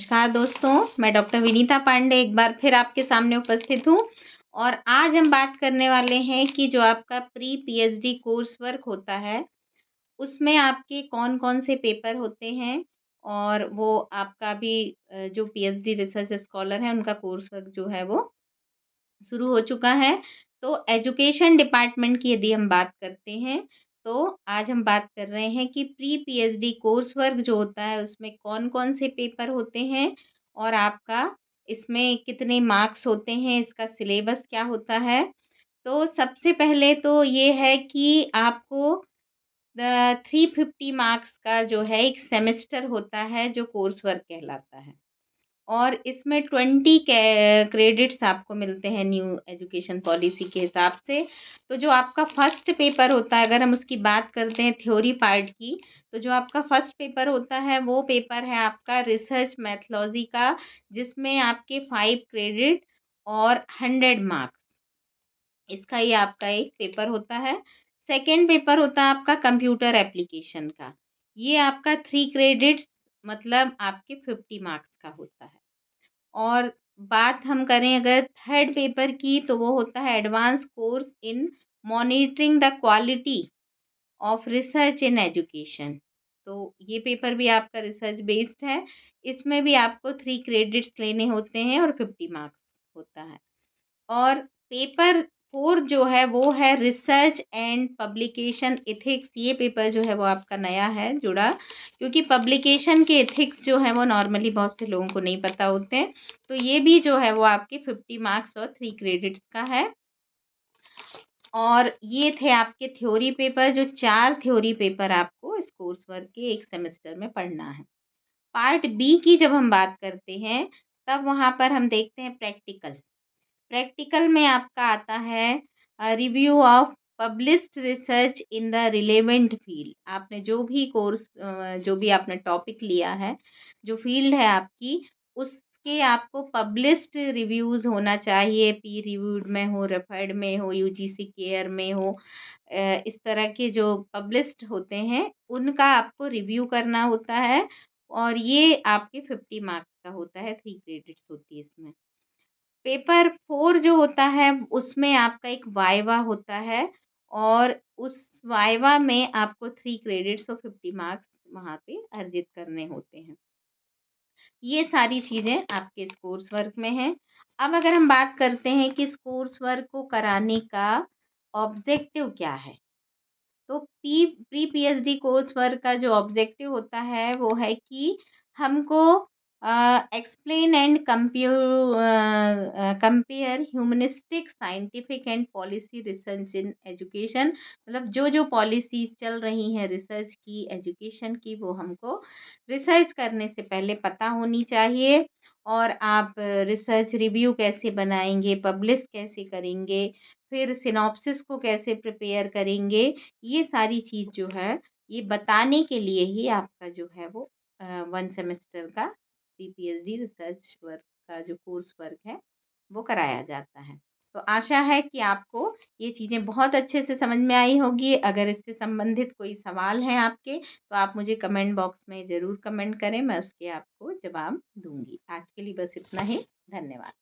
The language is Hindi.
नमस्कार दोस्तों, मैं डॉक्टर विनीता पांडे एक बार फिर आपके सामने उपस्थित हूँ। और आज हम बात करने वाले हैं कि जो आपका प्री पीएचडी कोर्स वर्क होता है, उसमें आपके कौन-कौन से पेपर होते हैं और वो आपका भी जो पीएचडी रिसर्च स्कॉलर हैं, उनका कोर्स वर्क जो है वो शुरू हो चुका है। तो एजुकेशन डिपार्टमेंट की यदि हम बात करते हैं, तो आज हम बात कर रहे हैं कि प्री पीएचडी कोर्स वर्क जो होता है, उसमें कौन-कौन से पेपर होते हैं और आपका इसमें कितने मार्क्स होते हैं, इसका सिलेबस क्या होता है। तो सबसे पहले तो ये है कि आपको 350 मार्क्स का जो है एक सेमेस्टर होता है, जो कोर्स वर्क कहलाता है। और इसमें 20 क्रेडिट्स आपको मिलते हैं न्यू एजुकेशन पॉलिसी के हिसाब से। तो जो आपका फर्स्ट पेपर होता है, अगर हम उसकी बात करते हैं थ्योरी पार्ट की, तो जो आपका फर्स्ट पेपर होता है वो पेपर है आपका रिसर्च मैथोलॉजी का, जिसमें आपके 5 क्रेडिट और 100 मार्क्स, इसका ये आपका एक पेपर होता है। सेकंड पेपर होता है आपका कंप्यूटर एप्लीकेशन का। ये आपका 3 क्रेडिट्स, मतलब आपके 50 मार्क्स का होता है। और बात हम करें अगर थर्ड पेपर की, तो वो होता है advance course in monitoring the quality of research in education. तो ये पेपर भी आपका रिसर्च बेस्ड है। इसमें भी आपको 3 क्रेडिट्स लेने होते हैं और 50 मार्क्स होता है। और पेपर 4 जो है वो है रिसर्च एंड पब्लिकेशन एथिक्स। ये पेपर जो है वो आपका नया है जुड़ा, क्योंकि पब्लिकेशन के एथिक्स जो है वो नॉर्मली बहुत से लोगों को नहीं पता होते हैं। तो ये भी जो है वो आपके 50 मार्क्स और 3 क्रेडिट्स का है। और ये थे आपके थ्योरी पेपर, जो 4 थ्योरी पेपर आपको इस कोर्स वर्क के एक सेमेस्टर में पढ़ना है। पार्ट बी की जब हम बात करते हैं, तब वहाँ पर हम देखते हैं प्रैक्टिकल। प्रैक्टिकल में आपका आता है review of published research in the relevant field. आपने जो भी कोर्स जो भी आपने टॉपिक लिया है, जो फील्ड है आपकी, उसके आपको पब्लिश्ड रिव्यूज़ होना चाहिए, पीर रिव्यूड में हो, रेफर्ड में हो, यूजीसी केयर में हो। इस तरह के जो पब्लिश्ड होते हैं, उनका आपको रिव्यू करना होता है। और ये आपके 50 मार्क्स का होता है, 3 क्रेडिट्स होती है इसमें। पेपर 4 जो होता है, उसमें आपका एक वाइवा होता है और उस वाइवा में आपको 3 क्रेडिट्स और 50 मार्क्स वहाँ पे अर्जित करने होते हैं। ये सारी चीज़ें आपके इस कोर्स वर्क में हैं। अब अगर हम बात करते हैं कि इस कोर्स वर्क को कराने का ऑब्जेक्टिव क्या है? तो प्री पीएचडी कोर्स वर्क का जो ऑब्जेक्टिव होता है वो है कि हमको explain and compare humanistic scientific and policy research in education. मतलब जो जो पॉलिसी चल रही हैं रिसर्च की, एजुकेशन की, वो हमको रिसर्च करने से पहले पता होनी चाहिए। और आप रिसर्च रिव्यू कैसे बनाएंगे, पब्लिश कैसे करेंगे, फिर सिनॉप्सिस को कैसे प्रिपेयर करेंगे, ये सारी चीज़ जो है, ये बताने के लिए ही आपका जो है वो 1 सेमेस्टर का प्री पीएचडी रिसर्च वर्क का जो कोर्स वर्क है, वो कराया जाता है। तो आशा है कि आपको ये चीज़ें बहुत अच्छे से समझ में आई होगी। अगर इससे संबंधित कोई सवाल हैं आपके, तो आप मुझे कमेंट बॉक्स में ज़रूर कमेंट करें, मैं उसके आपको जवाब दूँगी। आज के लिए बस इतना ही। धन्यवाद।